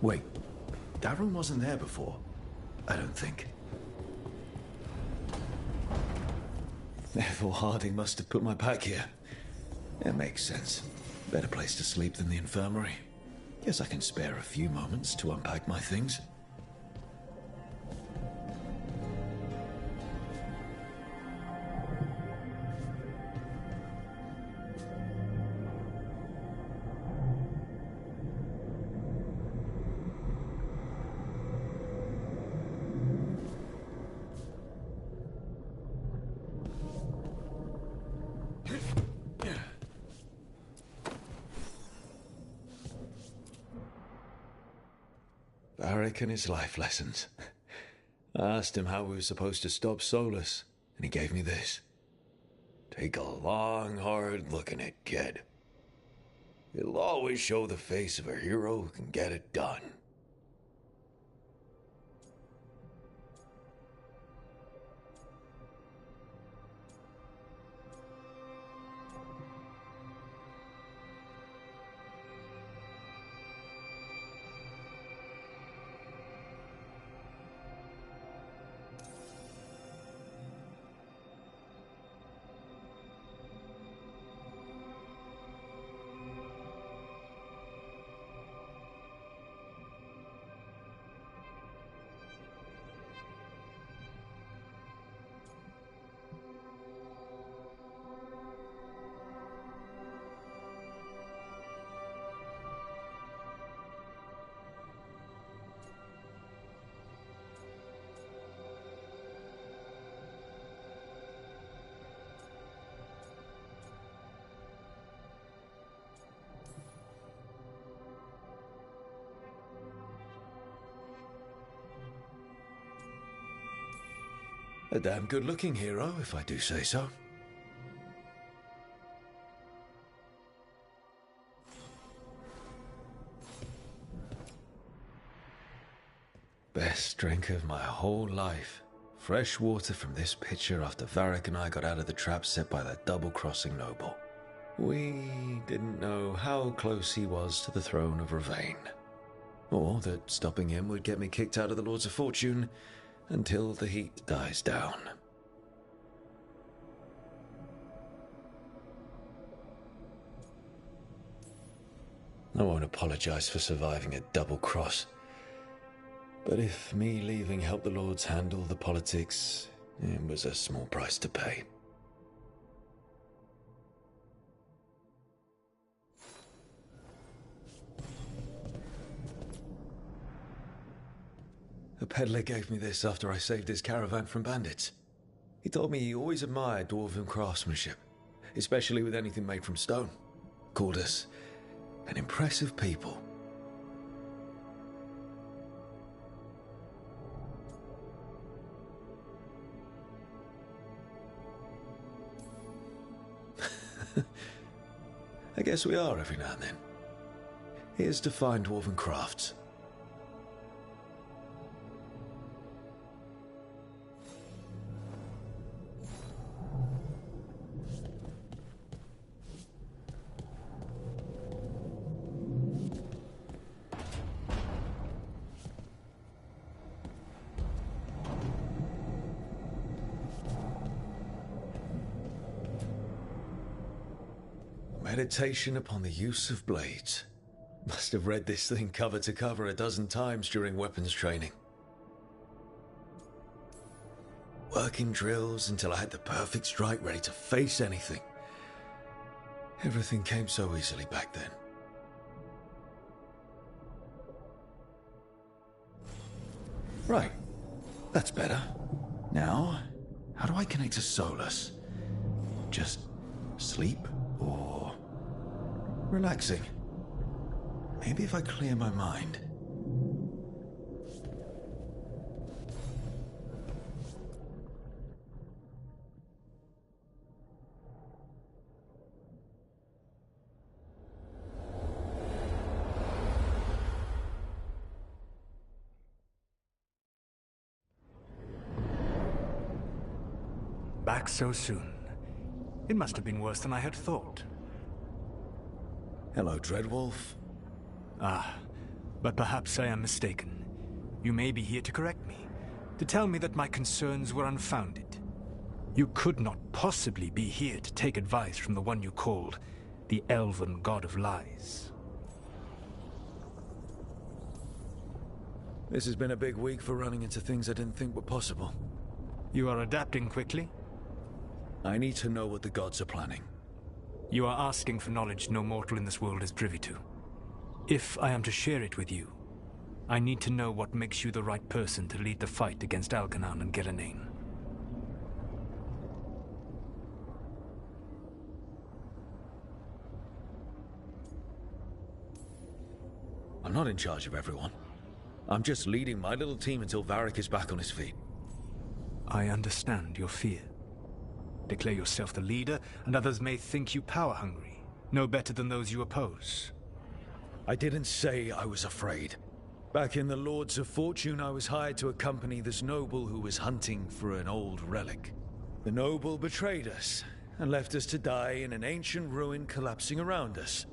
Wait, Darren wasn't there before? I don't think. Therefore, Harding must have put my pack here. It makes sense. Better place to sleep than the infirmary. Guess I can spare a few moments to unpack my things. Varric and his life lessons. I asked him how we were supposed to stop Solus, and he gave me this. Take a long, hard look at it, kid. It'll always show the face of a hero who can get it done. A damn good-looking hero, if I do say so. Best drink of my whole life. Fresh water from this pitcher after Varric and I got out of the trap set by that double-crossing noble. We didn't know how close he was to the throne of Ravane. Or that stopping him would get me kicked out of the Lords of Fortune until the heat dies down. I won't apologize for surviving a double cross. But if me leaving helped the Lords handle the politics, it was a small price to pay. A peddler gave me this after I saved his caravan from bandits. He told me he always admired dwarven craftsmanship, especially with anything made from stone. Called us an impressive people. I guess we are every now and then. Here's to fine dwarven crafts. Meditation upon the use of blades. Must have read this thing cover to cover a dozen times during weapons training. Working drills until I had the perfect strike ready to face anything. Everything came so easily back then. Right. That's better. Now, how do I connect to Solus? Just sleep or relaxing? Maybe if I clear my mind. Back so soon. It must have been worse than I had thought. Hello, Dreadwolf. Ah, But perhaps I am mistaken. You may be here to correct me, to tell me that my concerns were unfounded. You could not possibly be here to take advice from the one you called the Elven God of Lies. This has been a big week for running into things I didn't think were possible. You are adapting quickly? I need to know what the gods are planning. You are asking for knowledge no mortal in this world is privy to. If I am to share it with you, I need to know what makes you the right person to lead the fight against Algernon and Gillenane. I'm not in charge of everyone. I'm just leading my little team until Varric is back on his feet. I understand your fear. Declare yourself the leader, and others may think you power-hungry, no better than those you oppose. I didn't say I was afraid. Back in the Lords of Fortune, I was hired to accompany this noble who was hunting for an old relic. The noble betrayed us, and left us to die in an ancient ruin collapsing around us.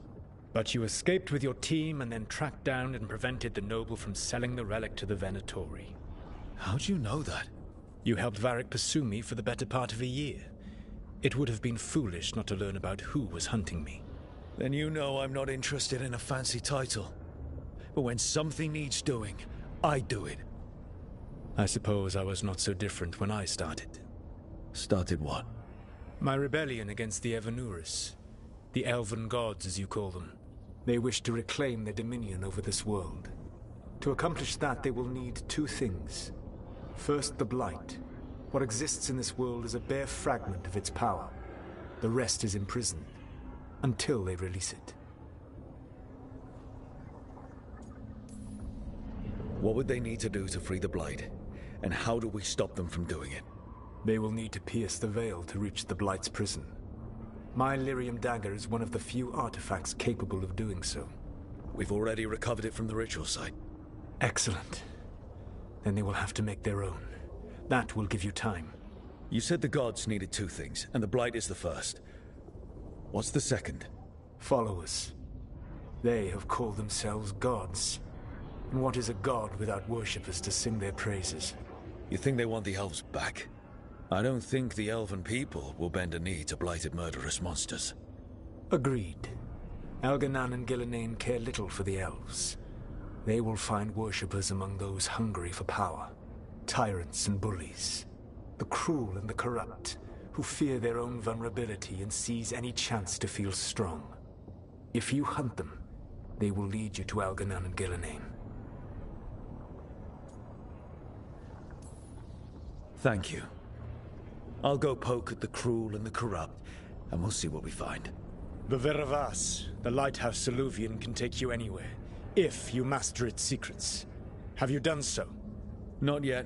But you escaped with your team and then tracked down and prevented the noble from selling the relic to the Venatori. How'd you know that? You helped Varric pursue me for the better part of a year. It would have been foolish not to learn about who was hunting me. Then you know I'm not interested in a fancy title. But when something needs doing, I do it. I suppose I was not so different when I started. Started what? My rebellion against the Evanuris. The Elven Gods, as you call them. They wish to reclaim their dominion over this world. To accomplish that, they will need two things. First, the Blight. What exists in this world is a bare fragment of its power. The rest is imprisoned, until they release it. What would they need to do to free the Blight? And how do we stop them from doing it? They will need to pierce the veil to reach the Blight's prison. My Lyrium dagger is one of the few artifacts capable of doing so. We've already recovered it from the ritual site. Excellent. Then they will have to make their own. That will give you time. You said the gods needed two things, and the Blight is the first. What's the second? Followers. They have called themselves gods. And what is a god without worshippers to sing their praises? You think they want the elves back? I don't think the elven people will bend a knee to blighted murderous monsters. Agreed. Algernon and Gillenane care little for the elves. They will find worshippers among those hungry for power. Tyrants and bullies. The cruel and the corrupt, who fear their own vulnerability and seize any chance to feel strong. If you hunt them, they will lead you to Algernon and Gillenane. Thank you. I'll go poke at the cruel and the corrupt, and we'll see what we find. The Veravas, the lighthouse Soluvian, can take you anywhere, if you master its secrets. Have you done so? Not yet,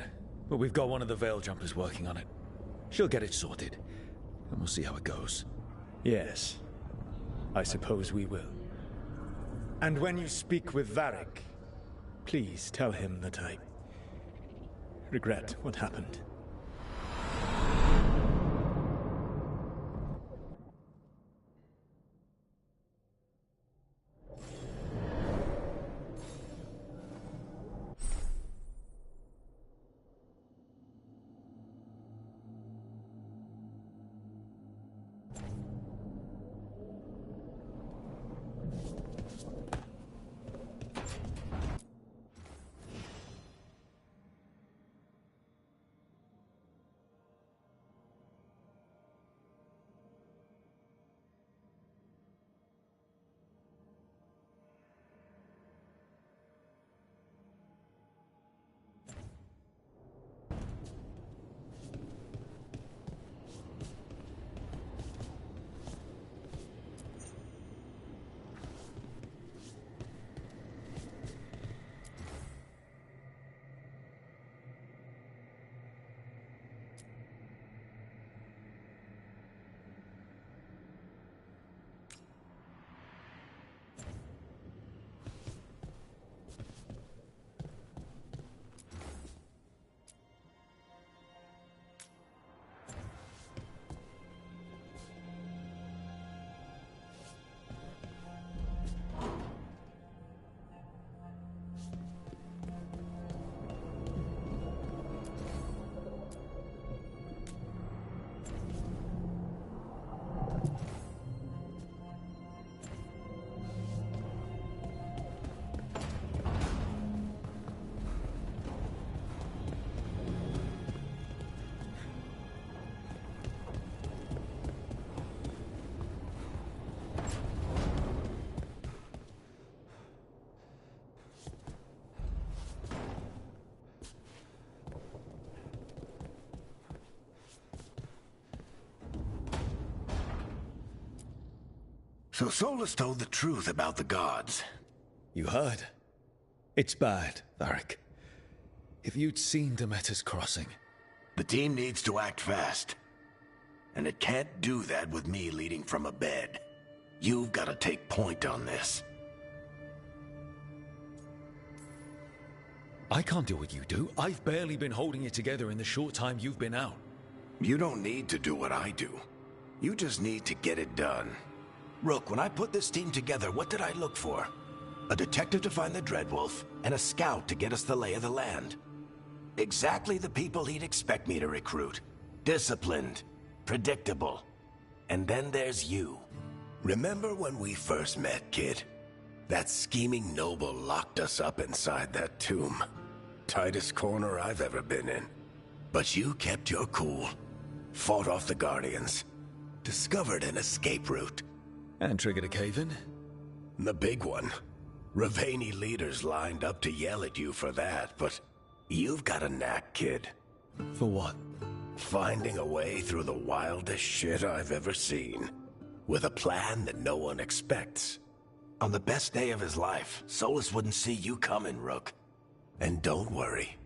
but we've got one of the Veil Jumpers working on it. She'll get it sorted, and we'll see how it goes. Yes, I suppose we will. And when you speak with Varric, please tell him that I regret what happened. So Solus told the truth about the gods. You heard? It's bad, Varric. If you'd seen Demeter's crossing... The team needs to act fast. And it can't do that with me leading from a bed. You've got to take point on this. I can't do what you do. I've barely been holding it together in the short time you've been out. You don't need to do what I do. You just need to get it done. Rook, when I put this team together, what did I look for? A detective to find the Dreadwolf, and a scout to get us the lay of the land. Exactly the people he'd expect me to recruit. Disciplined, predictable. And then there's you. Remember when we first met, kid? That scheming noble locked us up inside that tomb. Tightest corner I've ever been in. But you kept your cool. Fought off the Guardians. Discovered an escape route. And triggered a cave-in? The big one. Ravani leaders lined up to yell at you for that, but you've got a knack, kid. For what? Finding a way through the wildest shit I've ever seen. With a plan that no one expects. On the best day of his life, Solus wouldn't see you coming, Rook. And don't worry.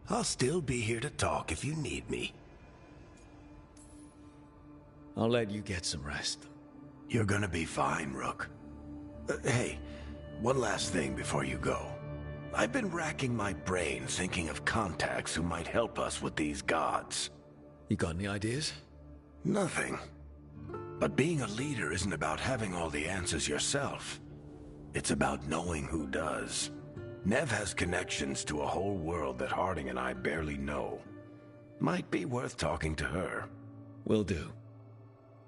I'll still be here to talk if you need me. I'll let you get some rest. You're gonna be fine, Rook. Hey, one last thing before you go. I've been racking my brain thinking of contacts who might help us with these gods. You got any ideas? Nothing. But being a leader isn't about having all the answers yourself. It's about knowing who does. Nev has connections to a whole world that Harding and I barely know. Might be worth talking to her. Will do.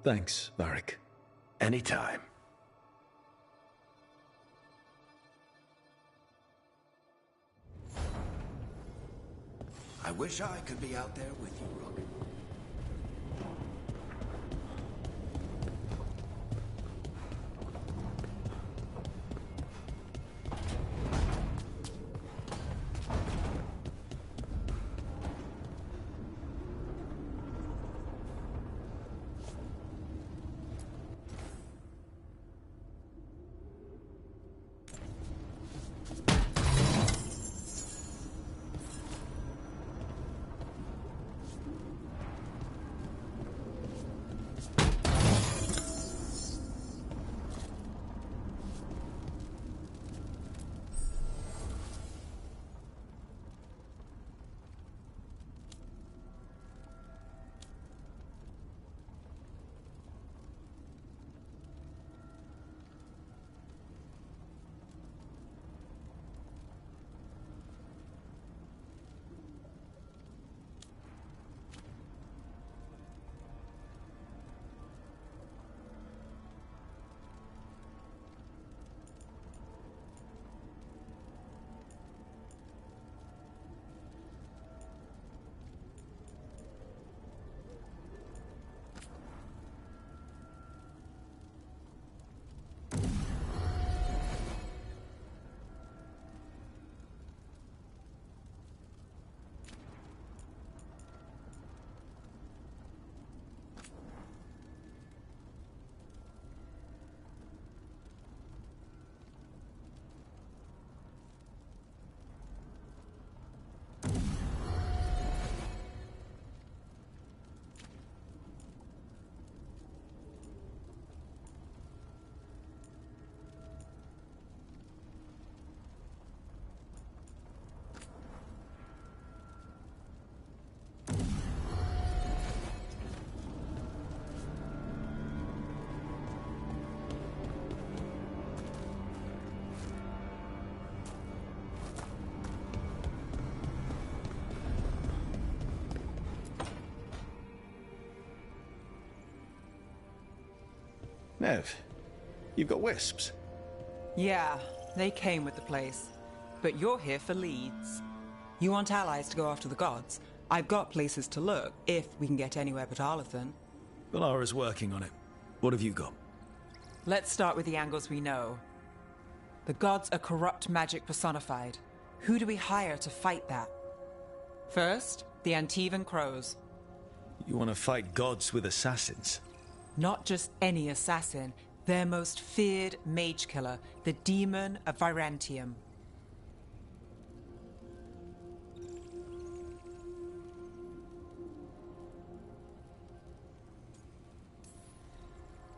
Thanks, Varric. Anytime. I wish I could be out there with you, Rook. Nev, you've got wisps. Yeah, they came with the place. But you're here for leads. You want allies to go after the gods? I've got places to look, if we can get anywhere but Arlathan. Valara's working on it. What have you got? Let's start with the angles we know. The gods are corrupt magic personified. Who do we hire to fight that? First, the Antivan Crows. You want to fight gods with assassins? Not just any assassin. Their most feared mage killer, the Demon of Virantium.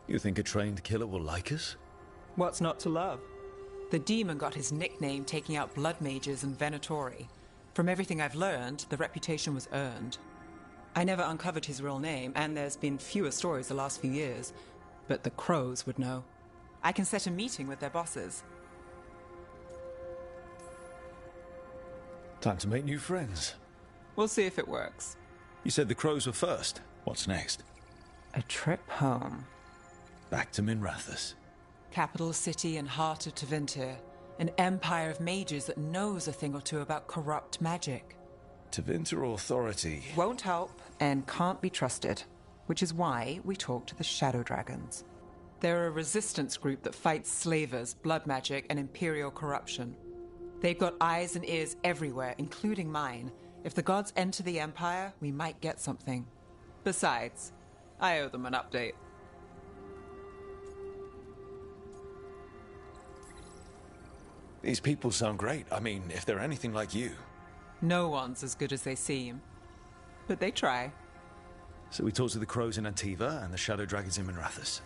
You think a trained killer will like us? What's not to love? The demon got his nickname taking out blood mages and Venatori. From everything I've learned, the reputation was earned. I never uncovered his real name, and there's been fewer stories the last few years. But the crows would know. I can set a meeting with their bosses. Time to make new friends. We'll see if it works. You said the crows were first. What's next? A trip home. Back to Minrathous. Capital city and heart of Tevinter. An empire of mages that knows a thing or two about corrupt magic. Tevinter Authority. Won't help and can't be trusted. Which is why we talk to the Shadow Dragons. They're a resistance group that fights slavers, blood magic, and imperial corruption. They've got eyes and ears everywhere, including mine. If the gods enter the Empire, we might get something. Besides, I owe them an update. These people sound great. I mean, if they're anything like you. No one's as good as they seem. But they try. So we talk to the crows in Antiva and the Shadow Dragons in Minrathous.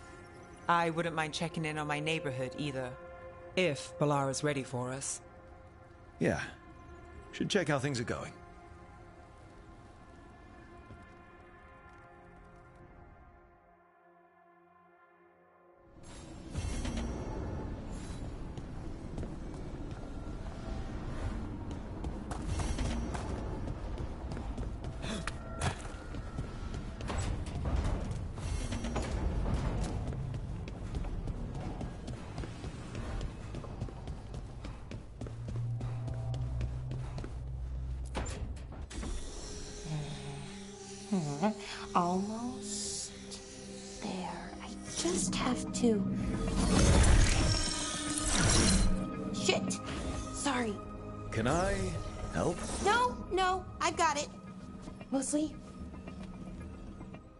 I wouldn't mind checking in on my neighborhood either. If Balara's ready for us. Yeah. Should check how things are going. Almost there. I just have to... Shit! Sorry. Can I help? No, I've got it. Mostly.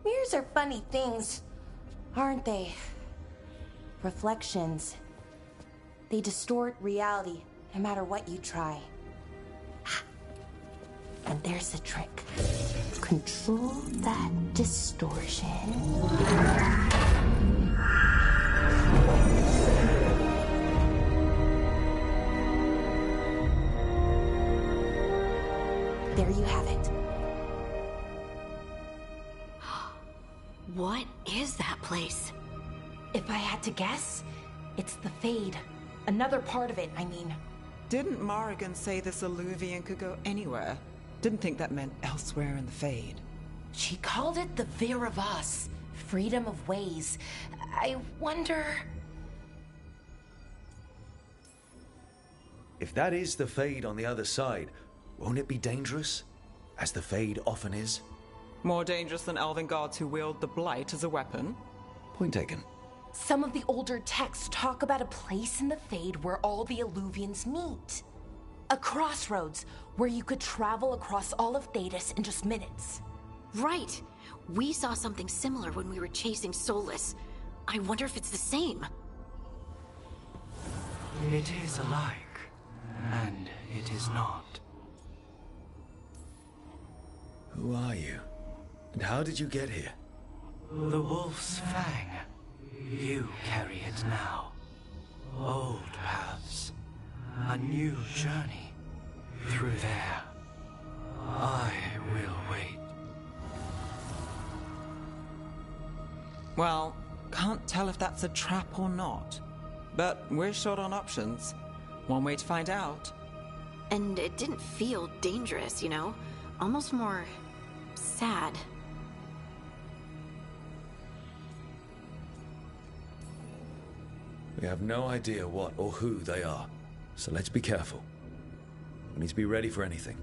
Mirrors are funny things, aren't they? Reflections. They distort reality, no matter what you try. And there's the trick. Control that distortion. There you have it. What is that place? If I had to guess, it's the Fade. Another part of it, I mean. Didn't Morrigan say this Alluvian could go anywhere? Didn't think that meant elsewhere in the Fade. She called it the Vir of Us. Freedom of ways. I wonder... If that is the Fade on the other side, won't it be dangerous? As the Fade often is? More dangerous than elven gods who wield the Blight as a weapon? Point taken. Some of the older texts talk about a place in the Fade where all the Alluvians meet. A crossroads where you could travel across all of Thedas in just minutes. Right. We saw something similar when we were chasing Solus. I wonder if it's the same. It is alike, and it is not. Who are you? And how did you get here? The Wolf's Fang. You carry it now. Old paths. A new journey. Through there. I will wait. Well, can't tell if that's a trap or not. But we're short on options. One way to find out. And it didn't feel dangerous, you know? Almost more... sad. We have no idea what or who they are, so let's be careful. We need to be ready for anything.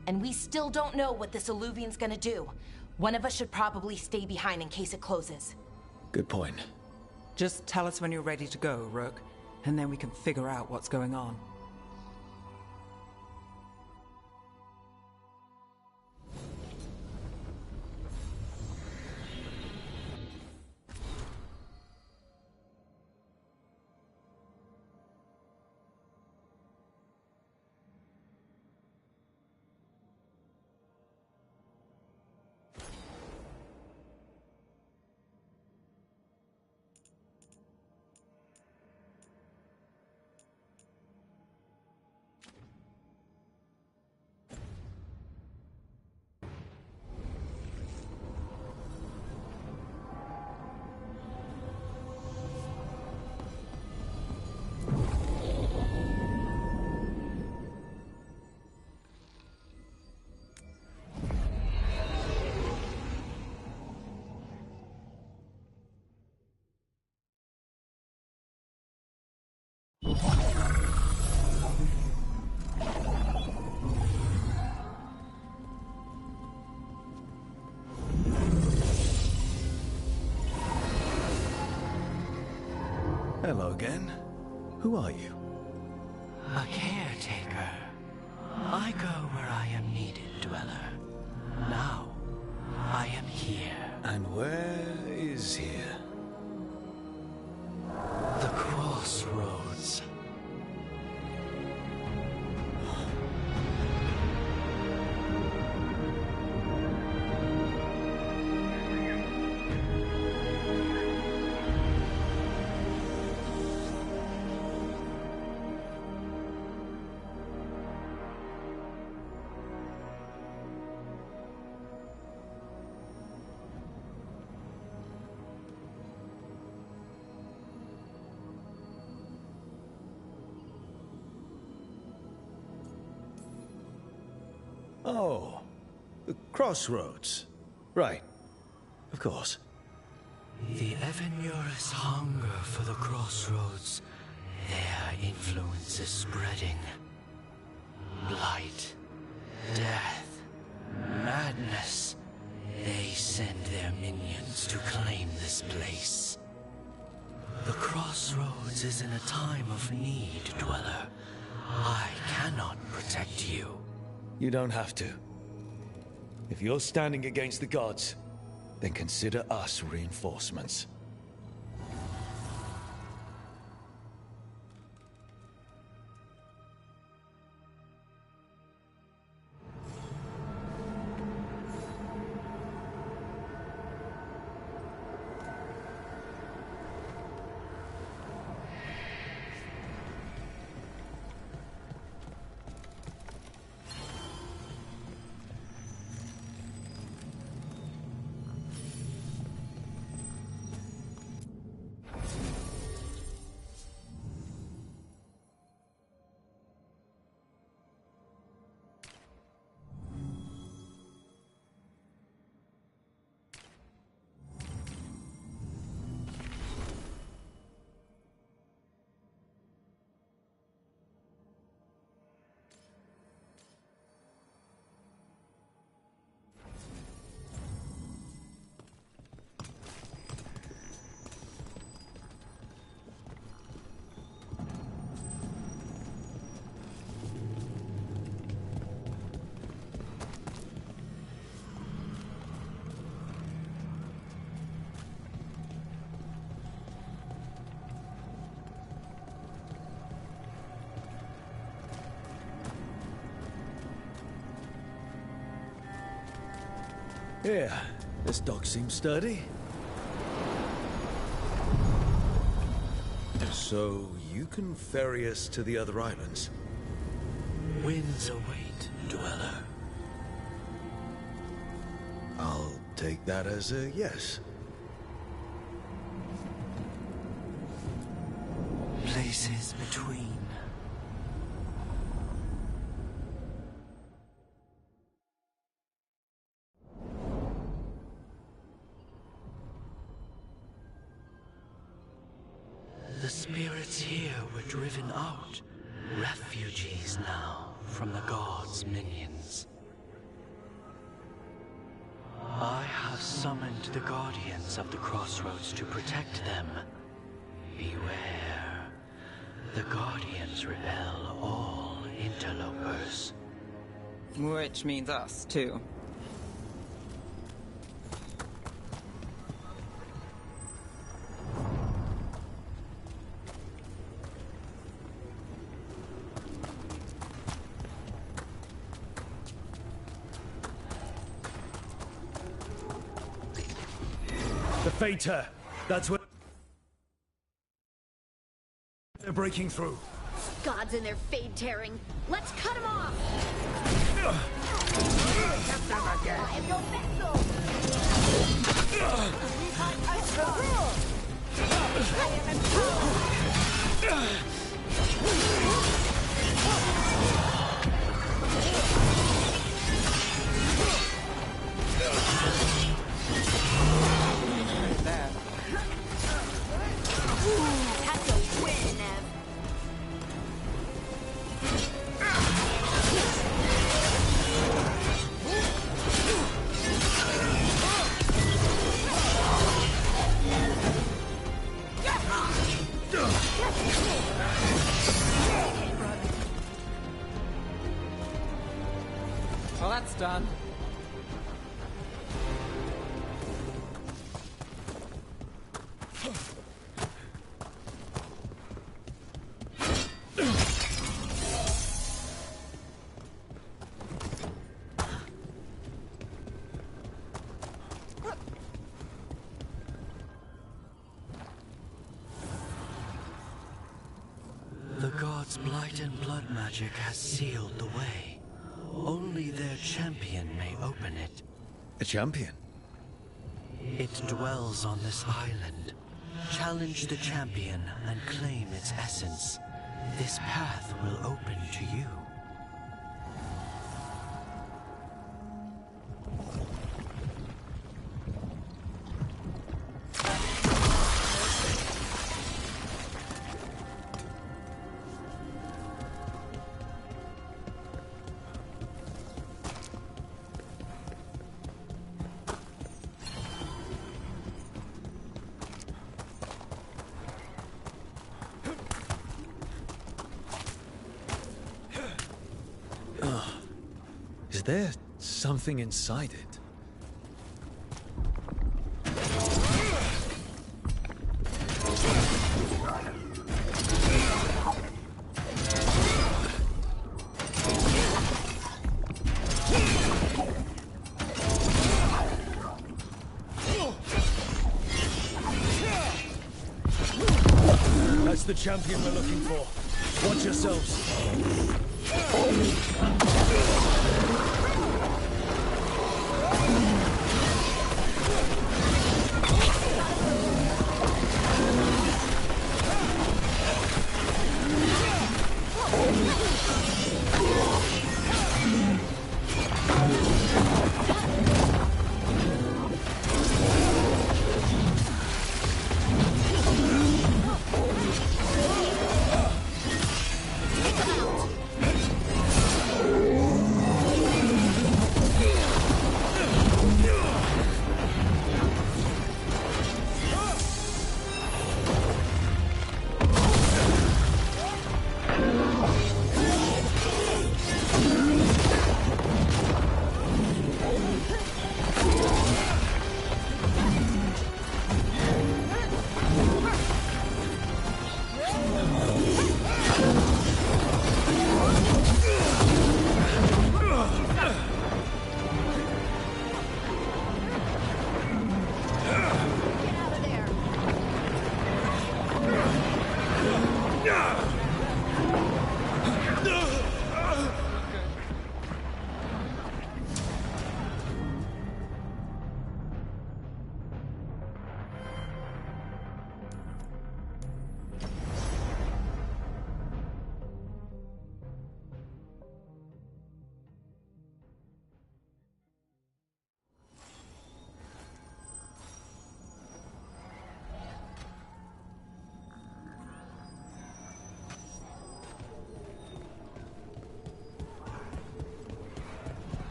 And we still don't know what this Alluvian's gonna do. One of us should probably stay behind in case it closes. Good point. Just tell us when you're ready to go, Rook, and then we can figure out what's going on. Hello again. Who are you? A caretaker. I go where I am needed, Dweller. Now, I am here. And where is here? The crossroads. Oh, the crossroads. Right. Of course. The Evanurus hunger for the crossroads. Their influence is spreading. Blight, death, madness. They send their minions to claim this place. The crossroads is in a time of need, Dweller. I cannot protect you. You don't have to. If you're standing against the gods, then consider us reinforcements. Yeah, this dock seems sturdy. So, you can ferry us to the other islands? Winds await, Dweller. I'll take that as a yes. Places between. The spirits here were driven out, refugees now from the gods' minions. I have summoned the guardians of the crossroads to protect them. Beware. The guardians repel all interlopers. Which means us, too. The Fater! That's what... They're breaking through. Gods and their fade tearing. Let's cut them off! I am your vessel! That's a win, Ev. that's done. The gods' blight and blood magic has sealed the way. Only their champion may open it. A champion? It dwells on this island. Challenge the champion and claim its essence. This path will open to you. Is there something inside it? That's the champion we're looking for. Watch yourselves.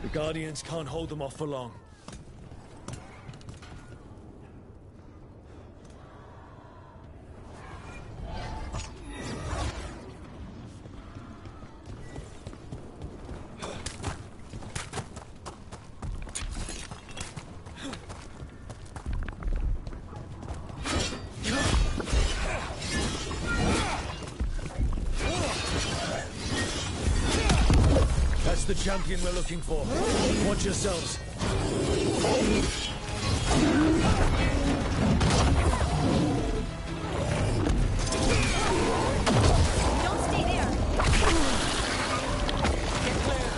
The Guardians can't hold them off for long. That's the champion we're looking for. Watch yourselves. Don't stay there. Get clear.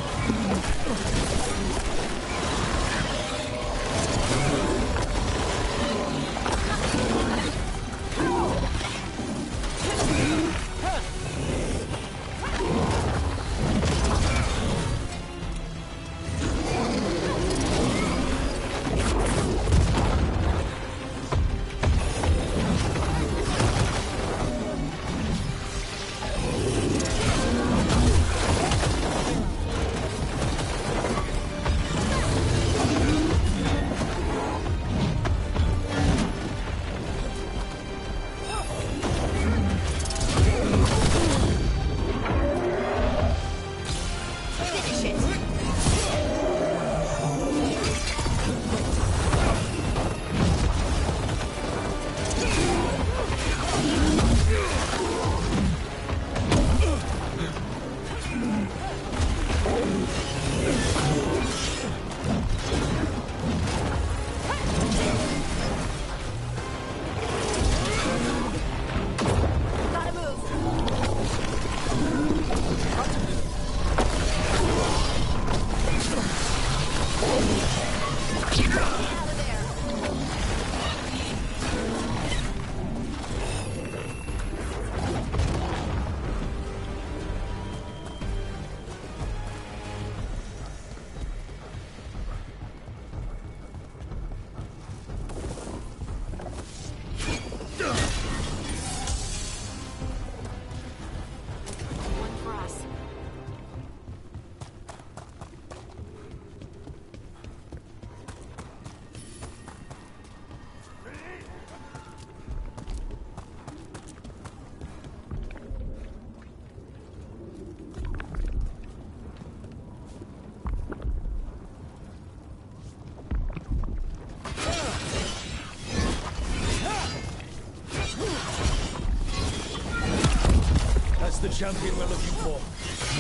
That's the champion we're looking for.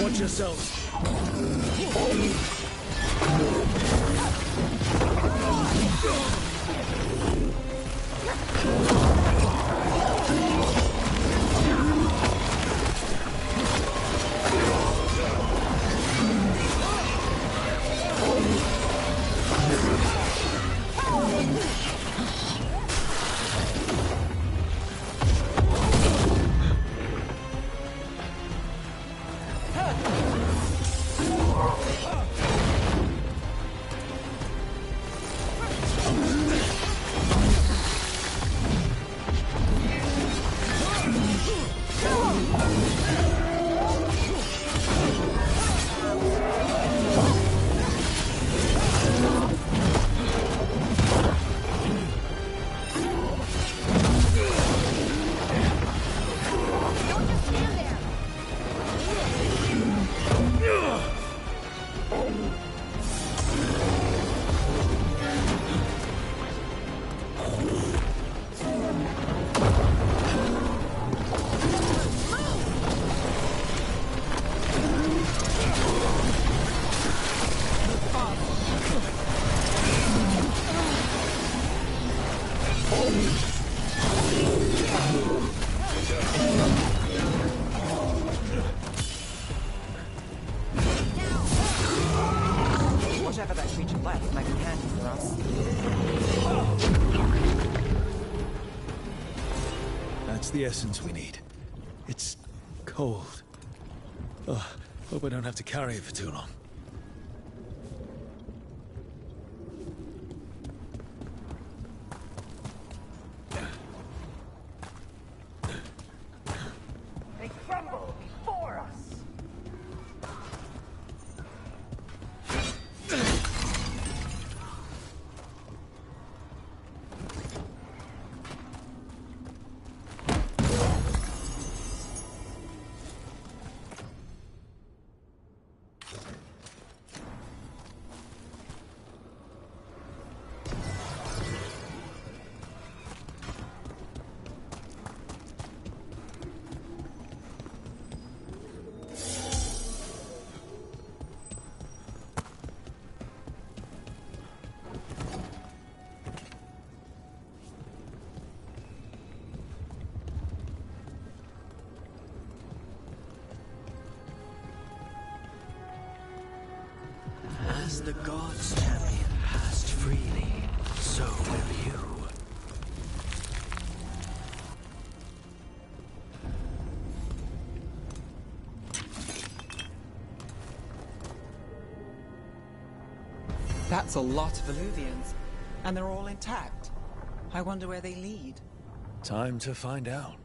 Watch yourselves. Whatever that creature left might be handy for us. That's the essence we need. It's cold. Oh, hope I don't have to carry it for too long. They crumble before us. As the gods' champion passed freely, so will you. That's a lot of Illuvians, and they're all intact. I wonder where they lead. Time to find out.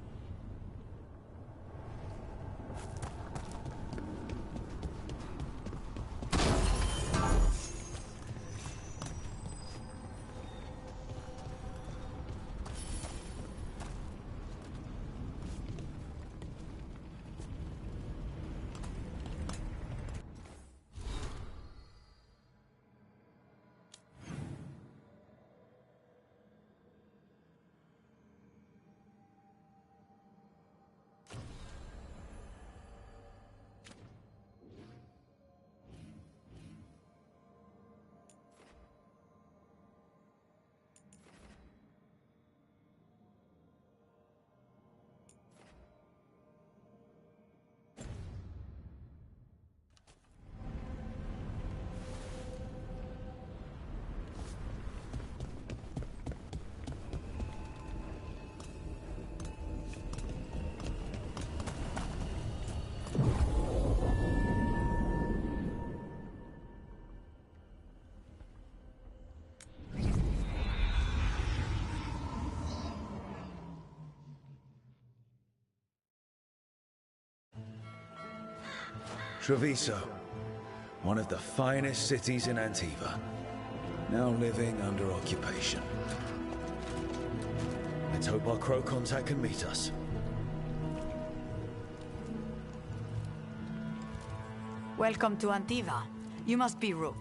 Treviso, one of the finest cities in Antiva, now living under occupation. Let's hope our crow contact can meet us. Welcome to Antiva. You must be Rook.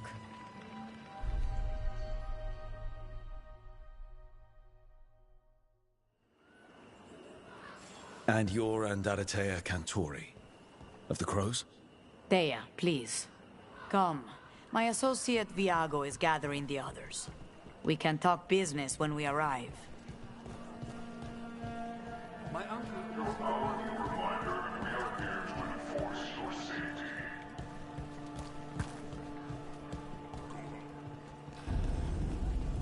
And you're Andaratea Cantori. Of the crows? Thea, please. Come. My associate Viago is gathering the others. We can talk business when we arrive. My uncle...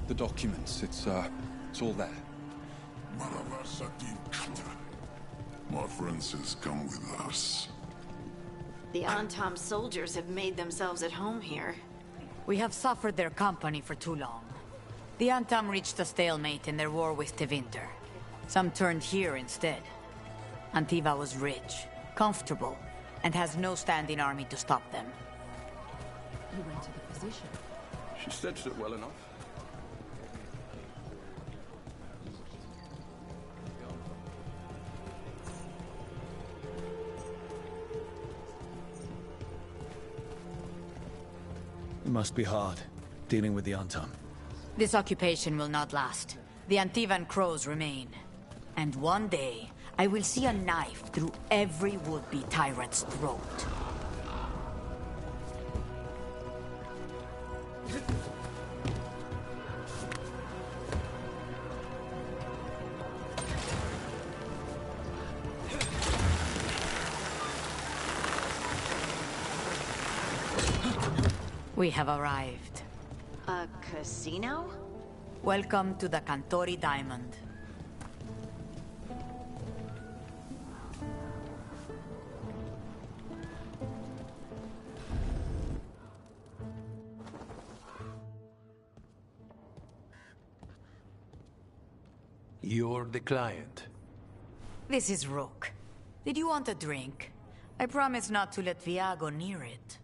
The documents, it's all there. My friend says come with us. The Antom soldiers have made themselves at home here. We have suffered their company for too long. The Antom reached a stalemate in their war with Tevinter. Some turned here instead. Antiva was rich, comfortable, and has no standing army to stop them. You went to the physician. She stitched it well enough. It must be hard, dealing with the Antom. This occupation will not last. The Antivan crows remain. And one day, I will see a knife through every would-be tyrant's throat. We have arrived. A casino? Welcome to the Cantori Diamond. You're the client. This is Rook. Did you want a drink? I promise not to let Viago near it.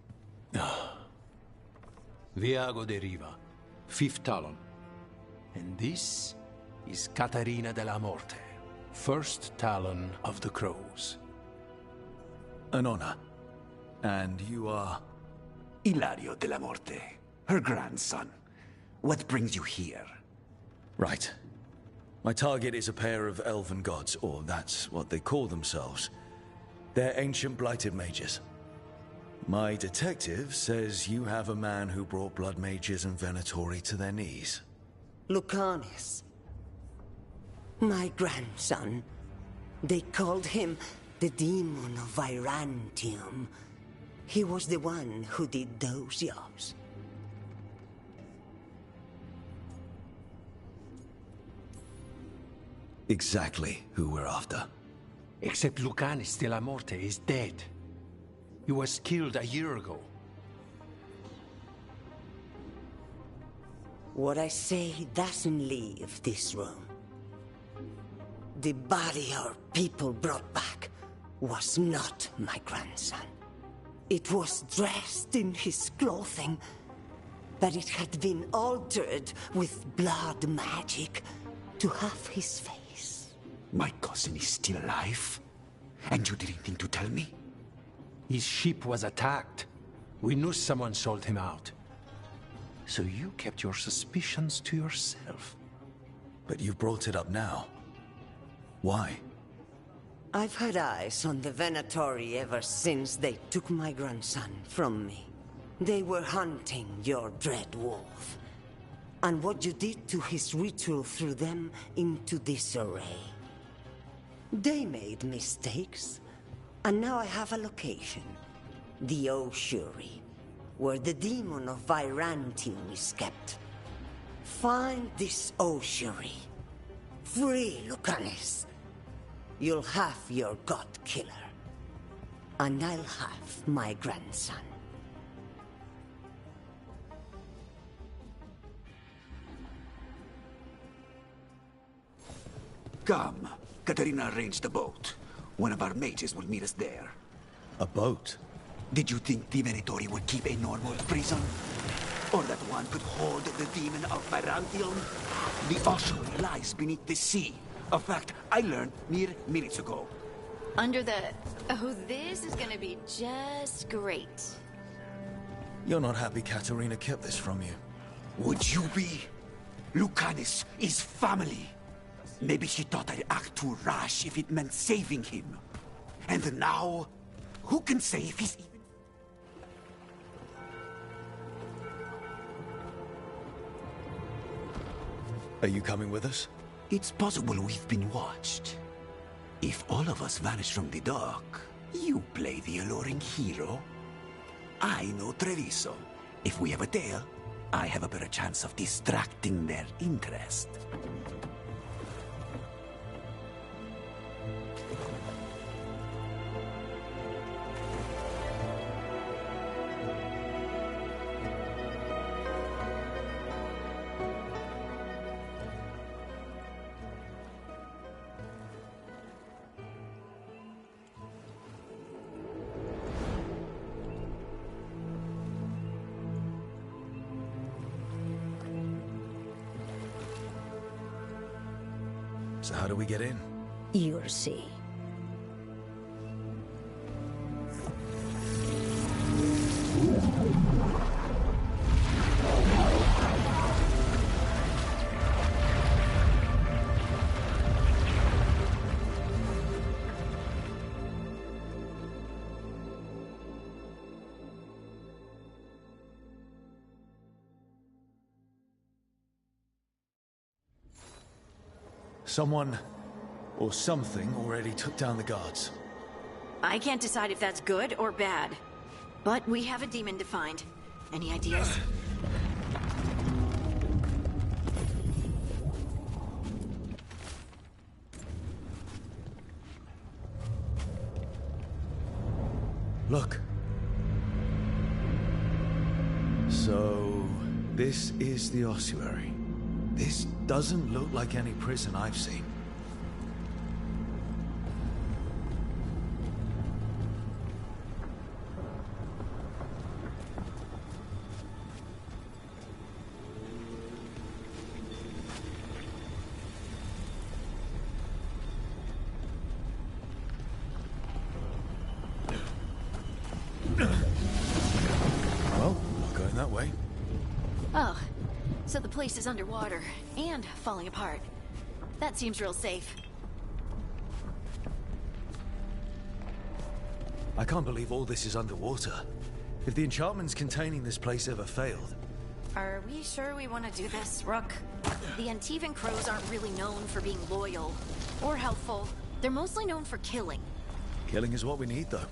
Viago de Riva, 5th Talon. And this is Caterina de la Morte, 1st Talon of the Crows. An honor. And you are? Ilario de la Morte, her grandson. What brings you here? Right. My target is a pair of elven gods, or that's what they call themselves. They're ancient blighted mages. My detective says you have a man who brought blood mages and Venatori to their knees. Lucanis. My grandson. They called him the Demon of Virantium. He was the one who did those jobs. Exactly who we're after. Except Lucanis de la Morte is dead. He was killed a year ago. What I say doesn't leave this room. The body our people brought back was not my grandson. It was dressed in his clothing, but it had been altered with blood magic to have his face. My cousin is still alive? And you didn't think to tell me? His ship was attacked. We knew someone sold him out. So you kept your suspicions to yourself. But you brought it up now. Why? I've had eyes on the Venatori ever since they took my grandson from me. They were hunting your dread wolf. And what you did to his ritual threw them into disarray. They made mistakes. And now I have a location. The Ossuary, where the demon of Virantium is kept. Find this Ossuary. Free Lucanis. You'll have your god killer. And I'll have my grandson. Come. Katerina arranged a boat. One of our mages will meet us there. A boat? Did you think the Venatori would keep a normal prison? Or that one could hold the demon of Virantium? The ossuary lies beneath the sea. A fact I learned mere minutes ago. Under the... Oh, this is gonna be just great. You're not happy Katerina kept this from you. Would you be? Lucanis is family. Maybe she thought I'd act too rash if it meant saving him. And now, Who can say if he's even... Are you coming with us? It's possible we've been watched. If all of us vanish from the dock, you play the alluring hero. I know Treviso. If we have a tail, I have a better chance of distracting their interest. So how do we get in? You'll see. Someone or something already took down the guards. I can't decide if that's good or bad. But we have a demon to find. Any ideas? Look. So, this is the ossuary. This doesn't look like any prison I've seen. Well, not going that way. Oh, so the place is underwater and falling apart. That seems real safe. I can't believe all this is underwater. If the enchantments containing this place ever failed... Are we sure we want to do this, Rook? The Antivan Crows aren't really known for being loyal or helpful. They're mostly known for killing. Killing is what we need, though.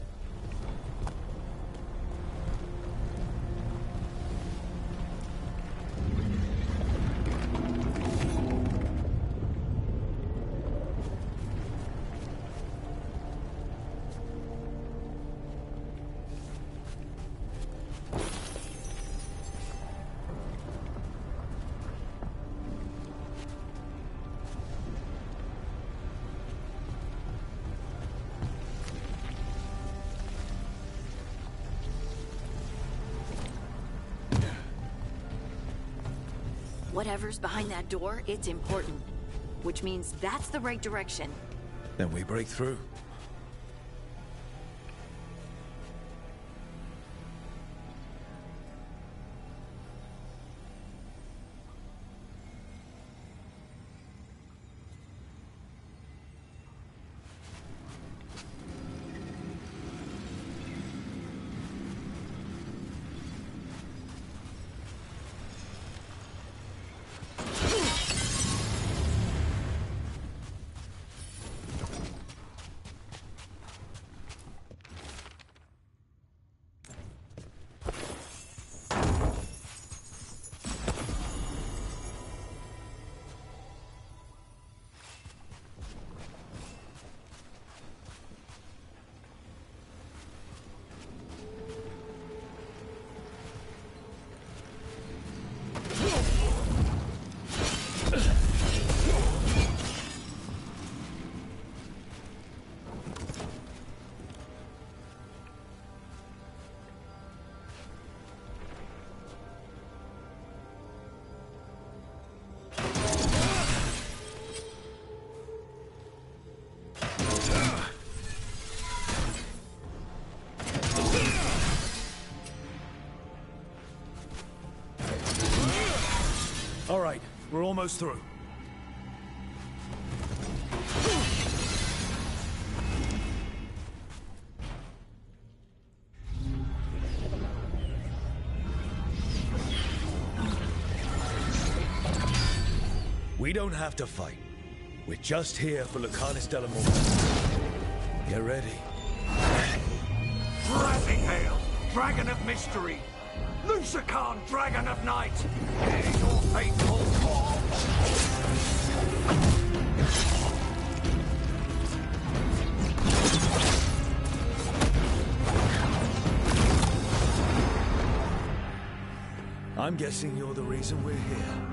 Whatever's behind that door, it's important. Which means that's the right direction. Then we break through. All right, we're almost through. We don't have to fight. We're just here for Lucanus Delamorte. Get ready. Rising Hail, Dragon of Mystery! Lucican, Dragon of Night! Hear your faithful call! I'm guessing you're the reason we're here.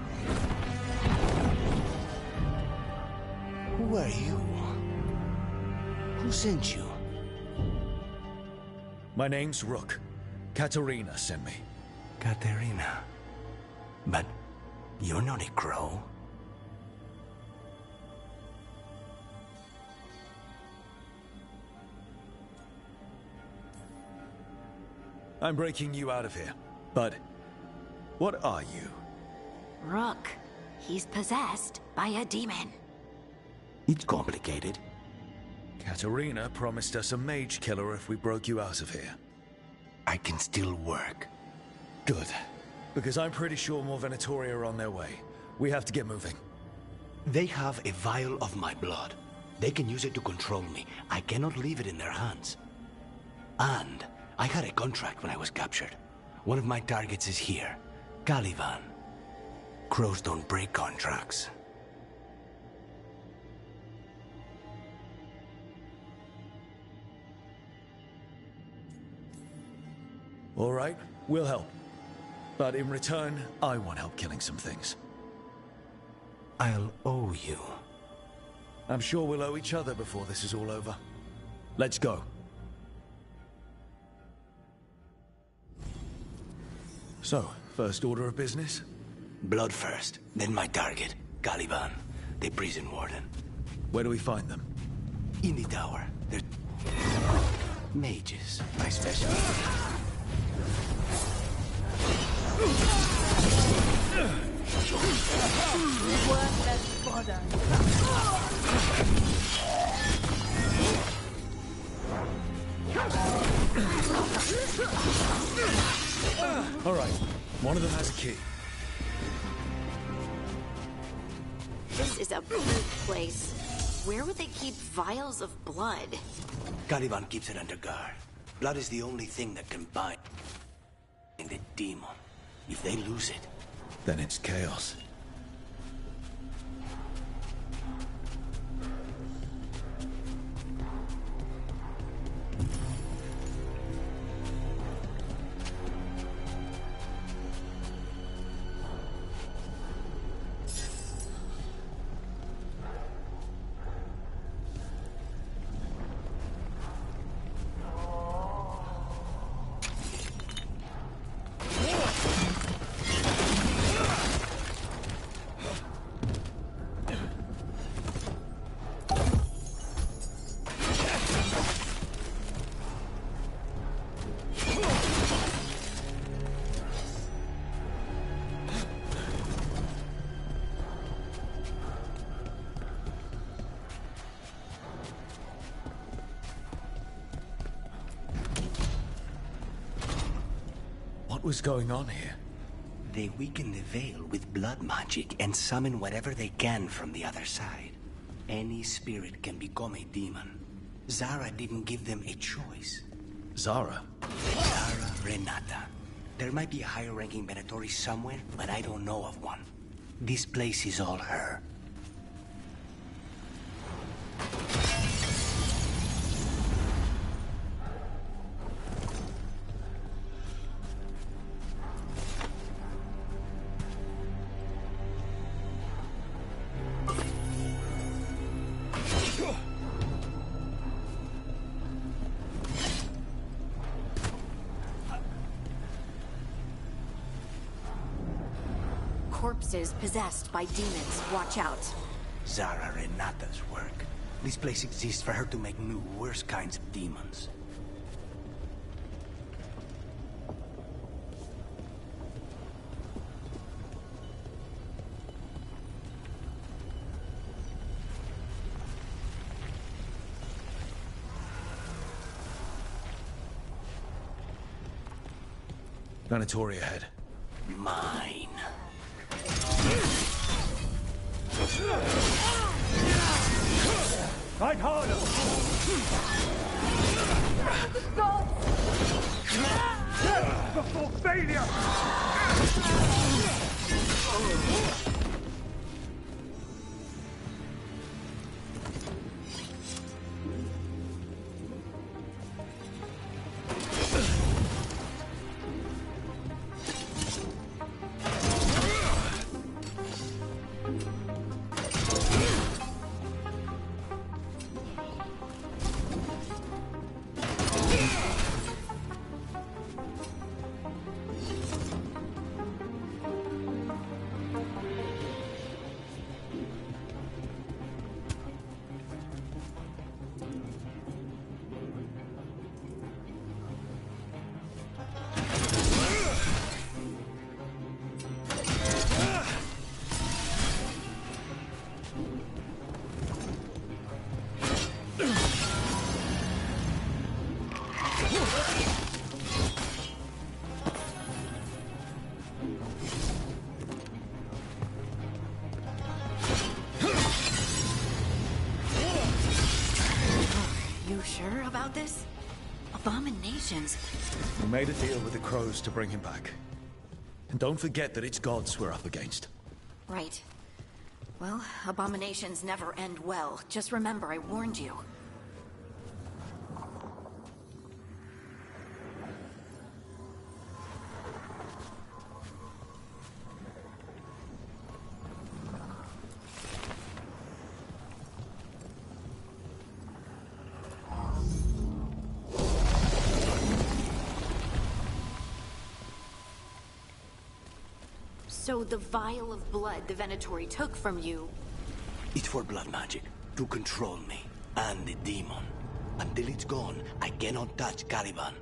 Who are you? Who sent you? My name's Rook. Katerina sent me. Katerina. But you're not a crow. I'm breaking you out of here. But what are you? Rook. He's possessed by a demon. It's complicated. Katerina promised us a mage killer if we broke you out of here. I can still work. Good. Because I'm pretty sure more Venatori are on their way. We have to get moving. They have a vial of my blood. They can use it to control me. I cannot leave it in their hands. And I had a contract when I was captured. One of my targets is here. Caliban. Crows don't break contracts. All right, we'll help. But in return, I want help killing some things. I'll owe you. I'm sure we'll owe each other before this is all over. Let's go. So, first order of business? Blood first, then my target, Caliban, the prison warden. Where do we find them? In the tower. They're mages, my specialty. Worthless fodder. All right, one of them has a key. This is a big place. Where would they keep vials of blood? Caliban keeps it under guard. Blood is the only thing that can bind the demon. If they lose it, then it's chaos. What was going on here? They weaken the veil with blood magic and summon whatever they can from the other side. Any spirit can become a demon. Zara didn't give them a choice. Zara? Zara Renata. There might be a higher-ranking Venatori somewhere, but I don't know of one. This place is all her. Corpses possessed by demons. Watch out. Zara Renata's work. This place exists for her to make new, worse kinds of demons. Venatori ahead. Mine. Fight harder! Death before failure! You sure about this? Abominations. We made a deal with the crows to bring him back. And don't forget that it's gods we're up against. Right. Well, abominations never end well. Just remember, I warned you. So the vial of blood the Venatori took from you... It's for blood magic, to control me, and the demon. Until it's gone, I cannot touch Caliban.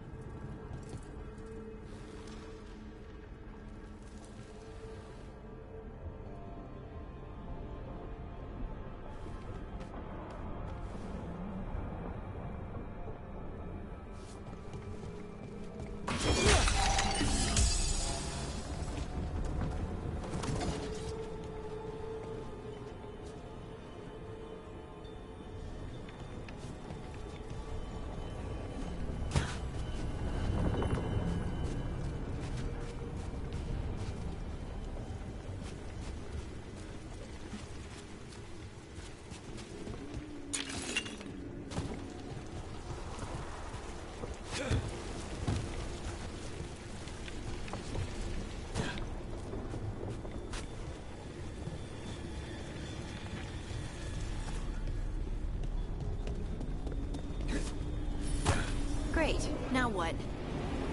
Great. Now what?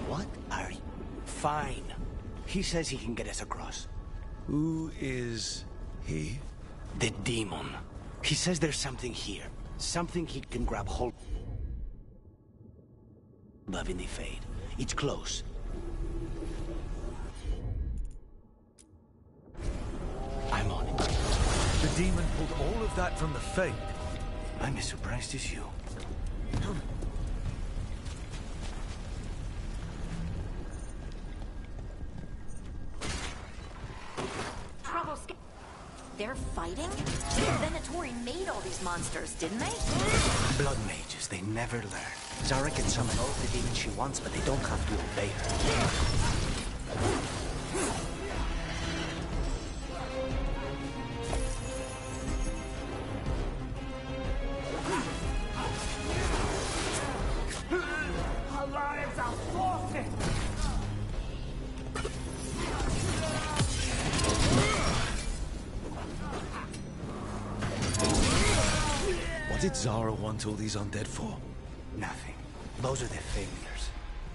What? Ari? Fine. He says he can get us across. Who is he? The demon. He says there's something here. Something he can grab hold of in the Fade. It's close. I'm on it. The demon pulled all of that from the Fade. I'm as surprised as you. They're fighting? The Venatori made all these monsters, didn't they? Blood mages, they never learn. Zara can summon all the demons she wants, but they don't have to obey her. Our lives are forfeit! What did Zara want all these undead for? Nothing. Those are the failures.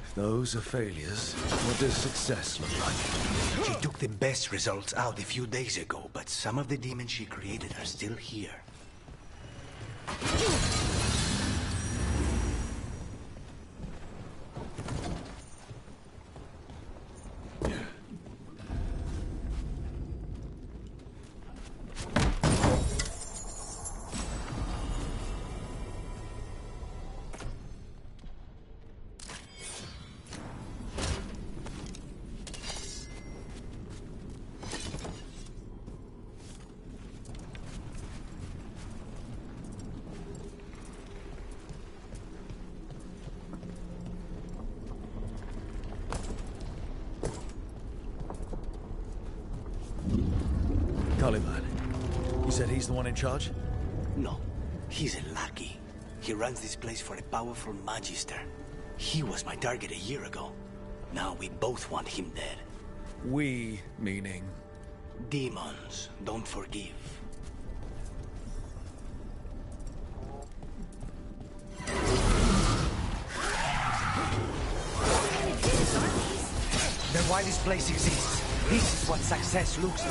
If those are failures, what does success look like? She took the best results out a few days ago, but some of the demons she created are still here. said he's the one in charge? No, he's a lackey. He runs this place for a powerful magister. He was my target a year ago. Now we both want him dead. We, meaning? Demons don't forgive. Then why this place exists? This is what success looks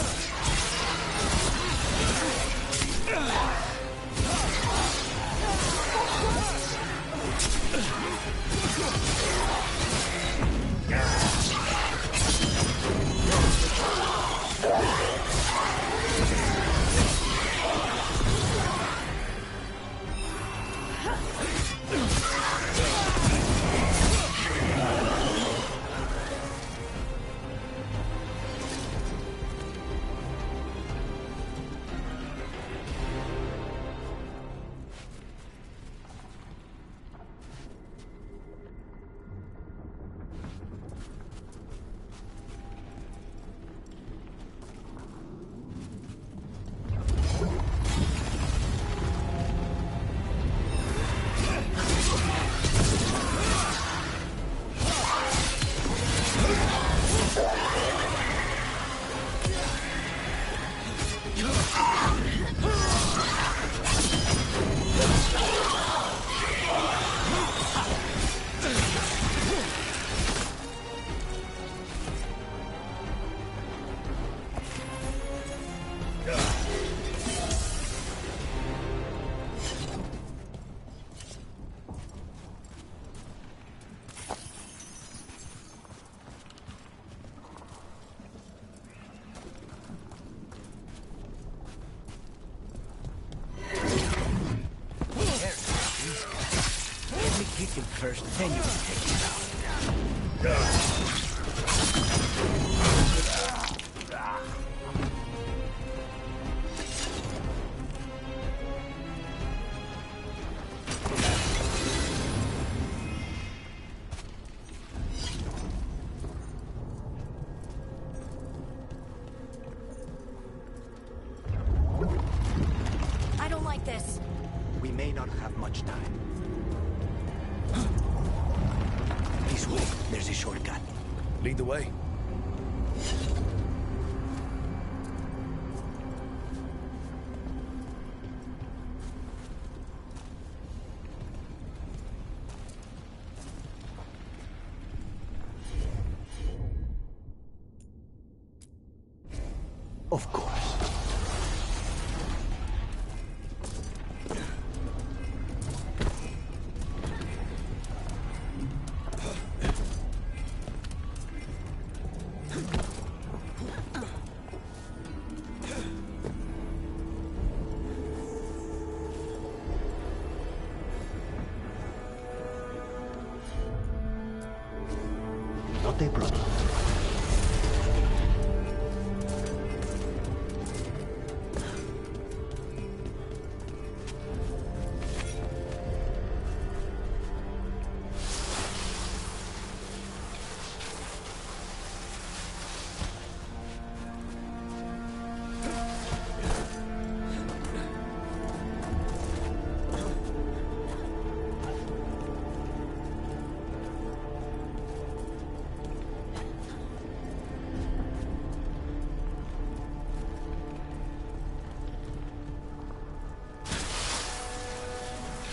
Kick him first, then you can take him out. I don't like this. We may not have much time. This way, there's a shortcut. Lead the way. Of course. Not a problem.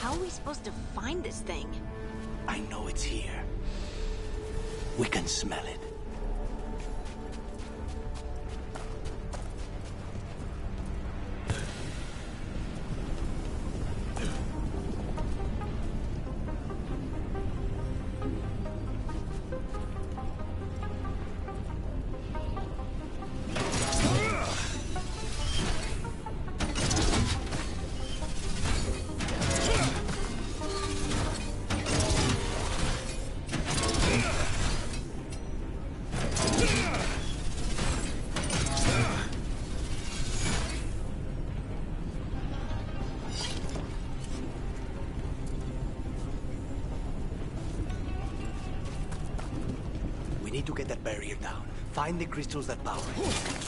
How are we supposed to find this thing? I know it's here. We can smell it. We need to get that barrier down. Find the crystals that power it.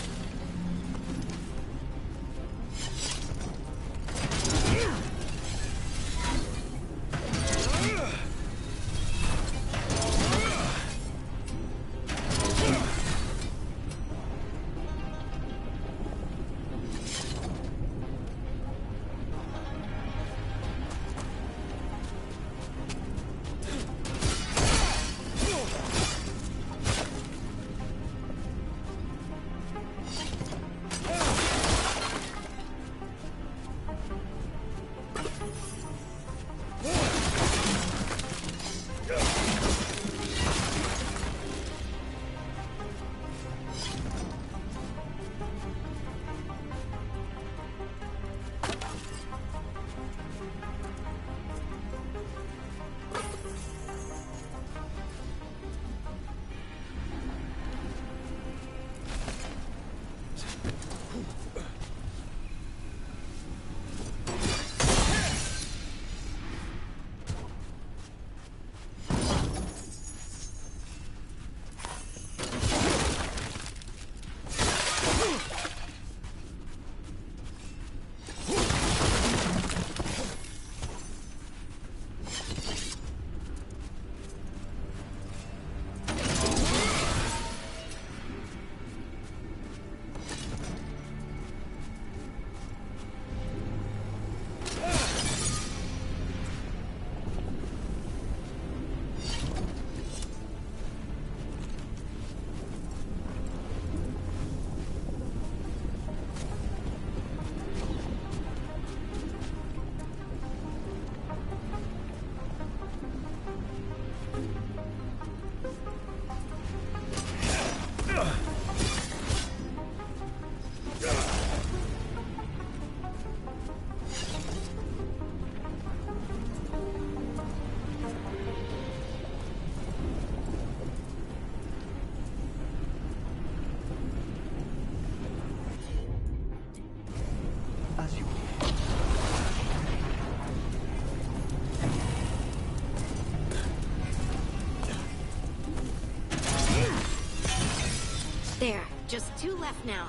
There, just 2 left now.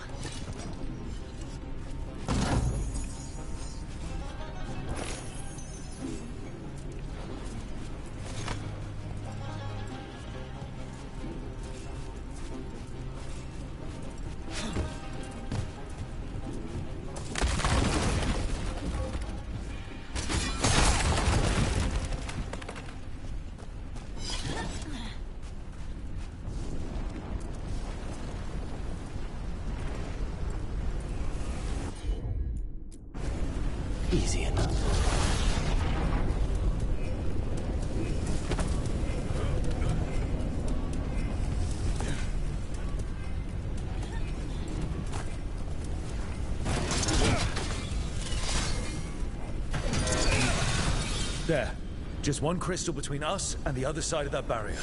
Easy enough. There. Just one crystal between us and the other side of that barrier.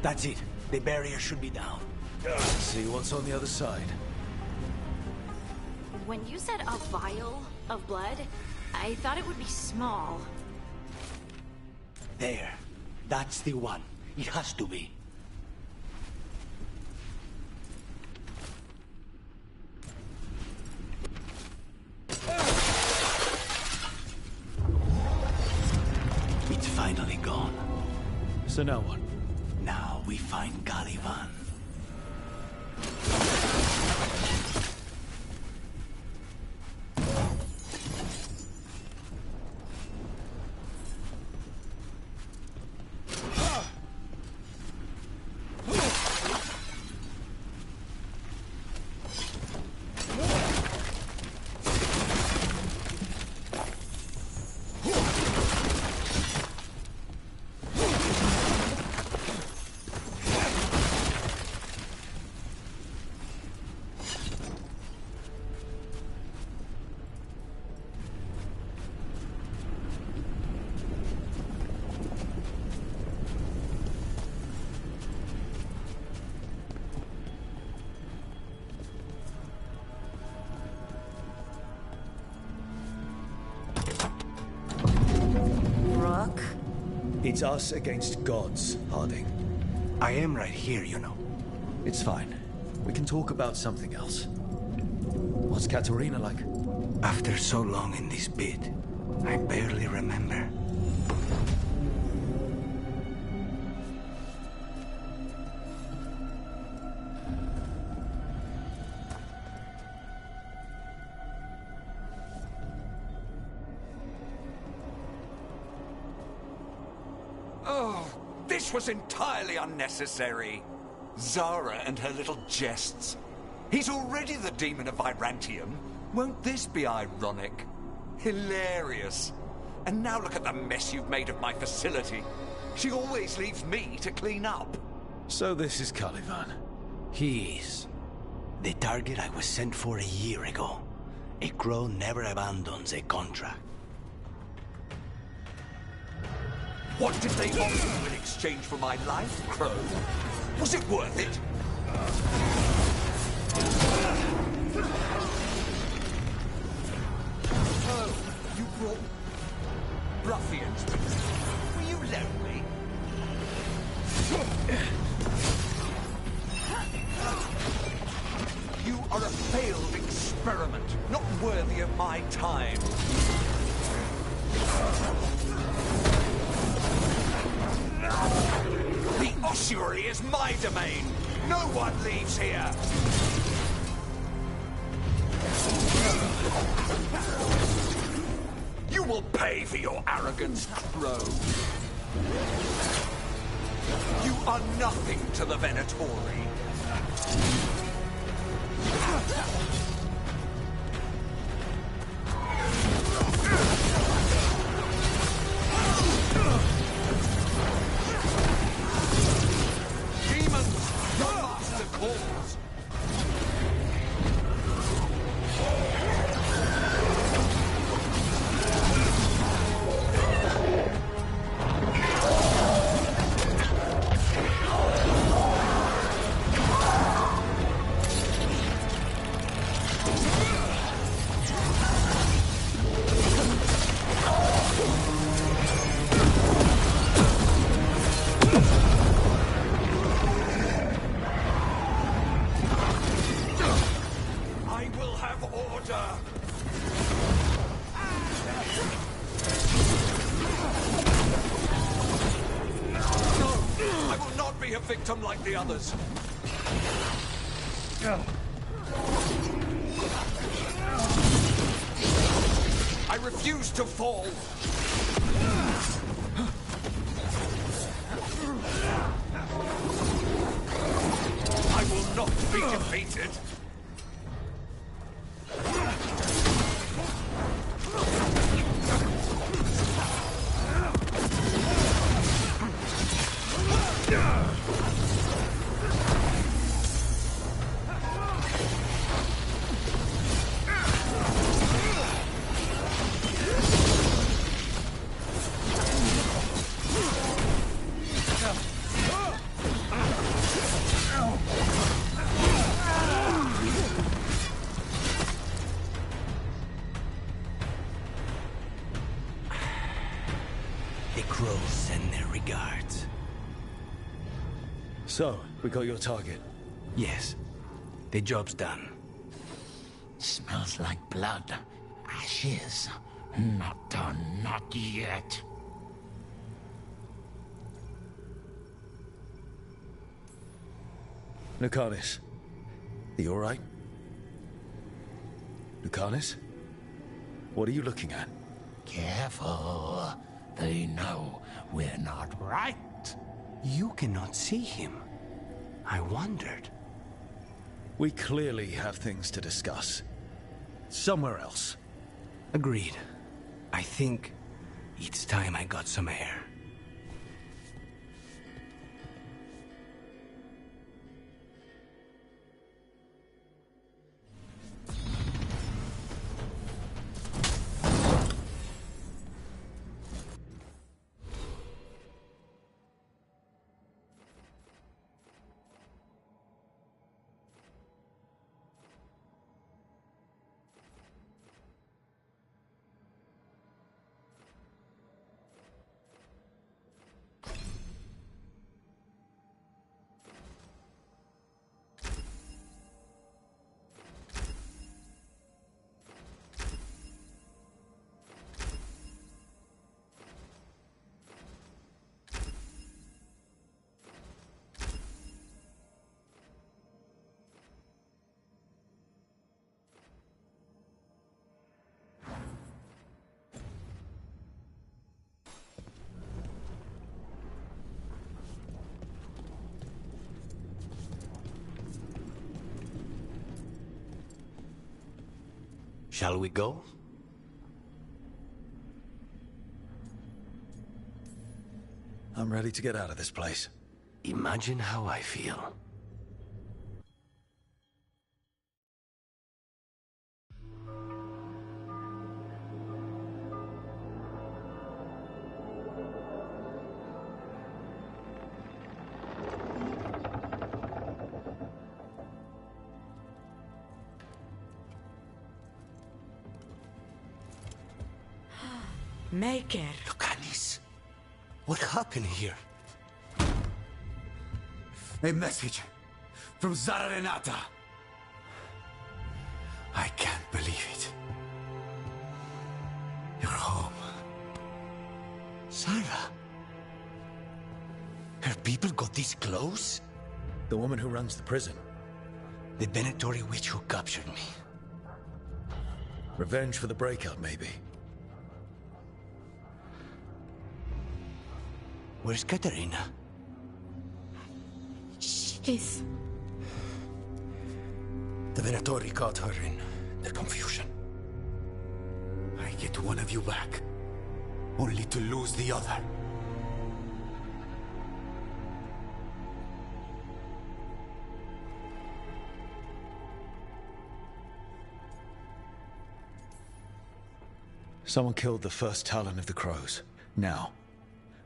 That's it. The barrier should be down. Let's see what's on the other side. When you said a vial of blood, I thought it would be small. There. That's the one. It has to be. It's finally gone. So now what? Now we find Caliban. It's us against gods, Harding. I am right here, you know. It's fine. We can talk about something else. What's Katerina like? After so long in this pit, I barely remember. This was entirely unnecessary. Zara and her little jests. He's already the demon of Virantium. Won't this be ironic? Hilarious. And now look at the mess you've made of my facility. She always leaves me to clean up. So this is Caliban. He is. The target I was sent for a year ago. A crow never abandons a contract. What did they offer you in exchange for my life, Crow? Was it worth it? Oh, you brought ruffians. Were you lonely? You are a failed experiment, not worthy of my time. The ossuary is my domain. No one leaves here. You will pay for your arrogance, Crow. You are nothing to the Venatori. be a victim like the others. I refuse to fall. I will not be defeated. So, we got your target. Yes. The job's done. Smells like blood. Ashes. Not done, not yet. Lucanus. Are you alright? Lucanus? What are you looking at? Careful. They know we're not right. You cannot see him. I wondered. We clearly have things to discuss. Somewhere else. Agreed. I think it's time I got some air. Shall we go? I'm ready to get out of this place. Imagine how I feel. Maker. Lucanus, what happened here? A message from Zara Renata. I can't believe it. You're home. Sarah? Her people got this close? The woman who runs the prison. The Venatori witch who captured me. Revenge for the breakout, maybe. Where's Katerina? She's... The Venatori caught her in their confusion. I get one of you back, only to lose the other. Someone killed the first Talon of the Crows. Now.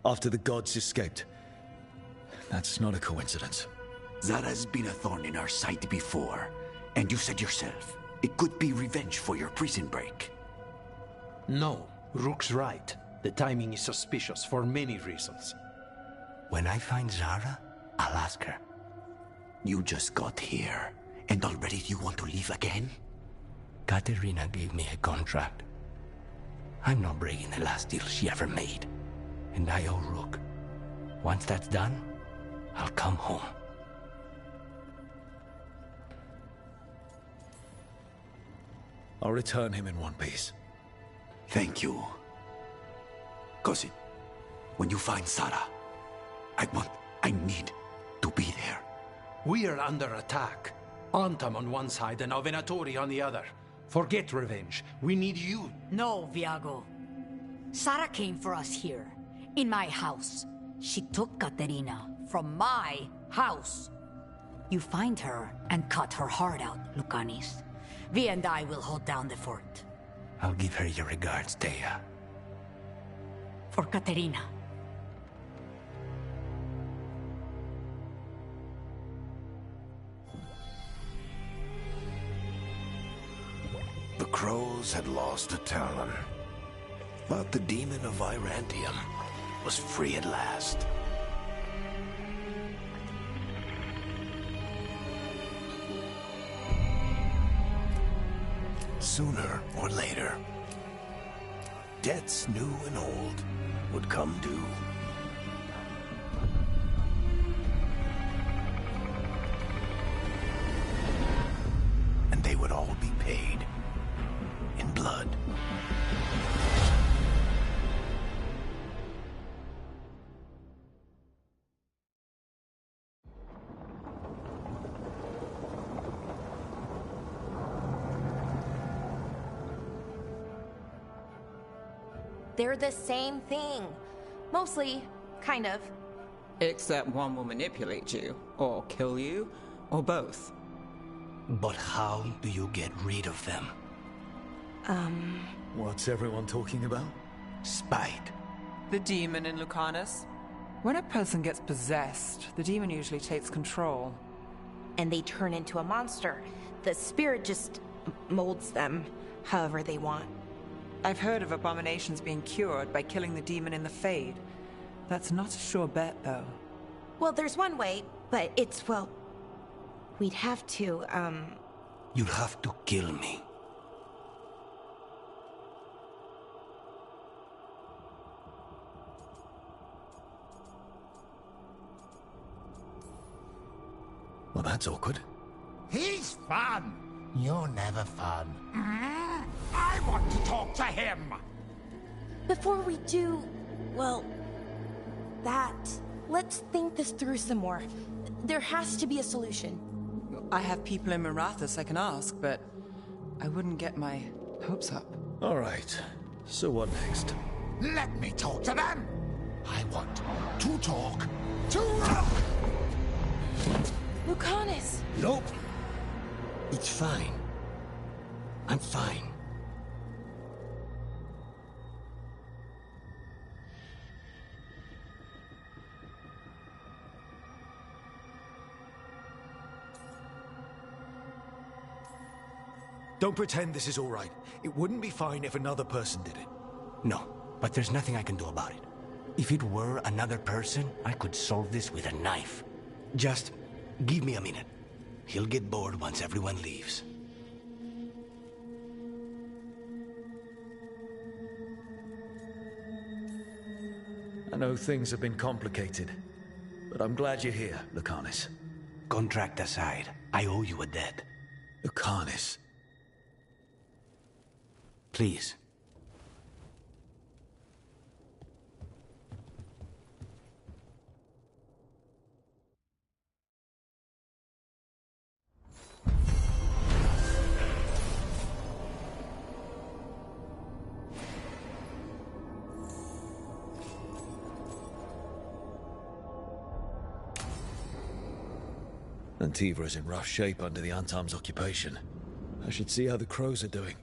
After the gods escaped. That's not a coincidence. Zara's been a thorn in our side before. And you said yourself, it could be revenge for your prison break. No, Rook's right. The timing is suspicious for many reasons. When I find Zara, I'll ask her. You just got here, and already you want to leave again? Katerina gave me a contract. I'm not breaking the last deal she ever made. And I owe Rook. Once that's done, I'll come home. I'll return him in one piece. Thank you. Cousin, when you find Sarah, I need to be there. We are under attack. Antam on one side and A.Anthopoulos on the other. Forget revenge. We need you. No, Viago. Sarah came for us here, in my house. She took Katerina from my house. You find her and cut her heart out, Lucanis. Vi and I will hold down the fort. I'll give her your regards, Dea. For Katerina. The crows had lost a talon, but the demon of Virantium was free at last. Sooner or later, debts new and old would come due. And they would all be paid in blood. They're the same thing. Mostly, kind of. Except one will manipulate you, or kill you, or both. But how do you get rid of them? What's everyone talking about? Spite. The demon in Lucanus. When a person gets possessed, the demon usually takes control. And they turn into a monster. The spirit just molds them however they want. I've heard of abominations being cured by killing the demon in the Fade. That's not a sure bet, though. Well, there's one way, but it's, well... We'd have to, You'd have to kill me. Well, that's awkward. He's fun. You're never fun. I want to talk to him. Before we do, well, that... Let's think this through some more. There has to be a solution. I have people in Marathas I can ask, but I wouldn't get my hopes up. All right. So what next? Let me talk to them. I want to talk to Rook. Lucanus! Nope. It's fine. I'm fine. Don't pretend this is all right. It wouldn't be fine if another person did it. No, but there's nothing I can do about it. If it were another person, I could solve this with a knife. Just give me a minute. He'll get bored once everyone leaves. I know things have been complicated, but I'm glad you're here, Lucanis. Contract aside, I owe you a debt. Lucanis? Please. Antiva is in rough shape under the Antam's occupation. I should see how the crows are doing.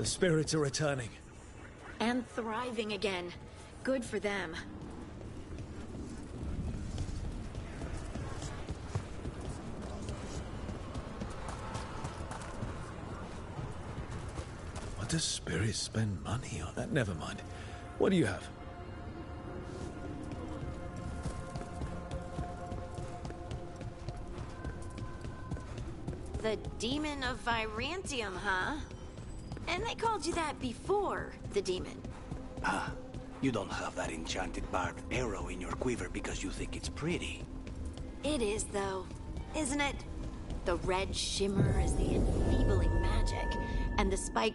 The spirits are returning. And thriving again. Good for them. What does spirits spend money on? Never mind. What do you have? The Demon of Virantium, huh? And they called you that before the demon. Ah, you don't have that enchanted barbed arrow in your quiver because you think it's pretty. It is, though, isn't it? The red shimmer is the enfeebling magic, and the spike...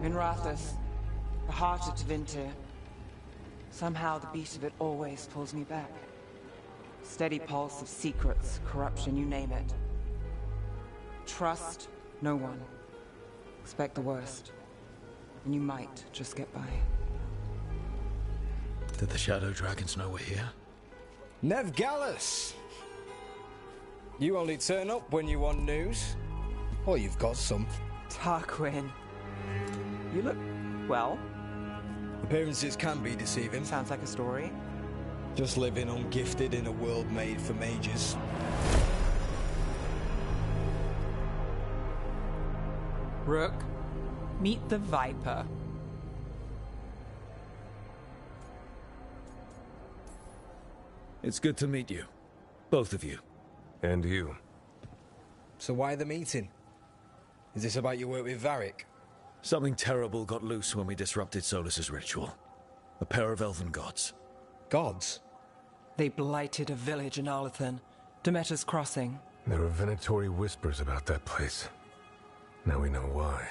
Minrathous, the heart of Tevinter. Somehow the beat of it always pulls me back. Steady pulse of secrets, corruption, you name it. Trust no one. Expect the worst. And you might just get by. Did the Shadow Dragons know we're here? Nev Gallus! You only turn up when you want news. Or you've got some. Tarquin. You look... well. Appearances can be deceiving. Sounds like a story. Just living ungifted in a world made for mages. Rook, meet the Viper. It's good to meet you. Both of you. And you. So why the meeting? Is this about your work with Varric? Something terrible got loose when we disrupted Solus's ritual. A pair of elven gods. Gods? They blighted a village in Arlathan, Demeter's Crossing. There were Venatori whispers about that place. Now we know why.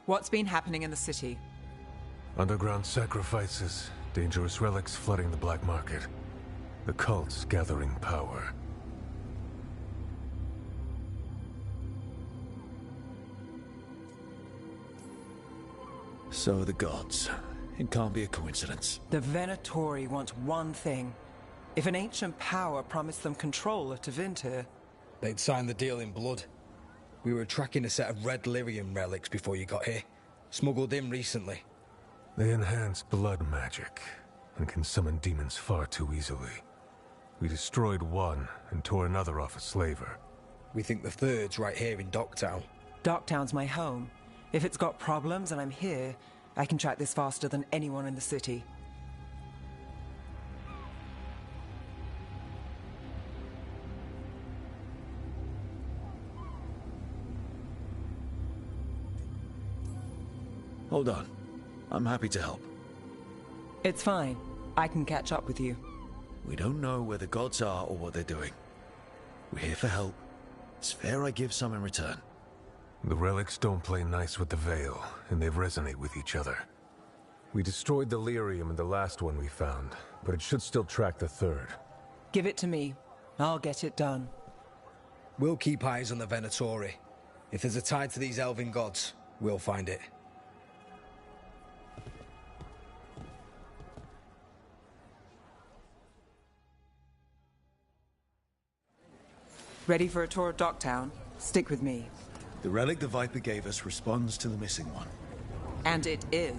What's been happening in the city? Underground sacrifices, dangerous relics flooding the black market. The cults gathering power. So the gods. It can't be a coincidence. The Venatori want one thing. If an ancient power promised them control of Tevinter... They'd sign the deal in blood. We were tracking a set of red lyrium relics before you got here. Smuggled in recently. They enhance blood magic, and can summon demons far too easily. We destroyed one, and tore another off a slaver. We think the third's right here in Docktown. Docktown's my home. If it's got problems and I'm here, I can track this faster than anyone in the city. Hold on. I'm happy to help. It's fine. I can catch up with you. We don't know where the gods are or what they're doing. We're here for help. It's fair I give some in return. The relics don't play nice with the Veil, and they resonate with each other. We destroyed the lyrium in the last one we found, but it should still track the third. Give it to me. I'll get it done. We'll keep eyes on the Venatori. If there's a tie to these elven gods, we'll find it. Ready for a tour of Docktown? Stick with me. The relic the Viper gave us responds to the missing one. And it is.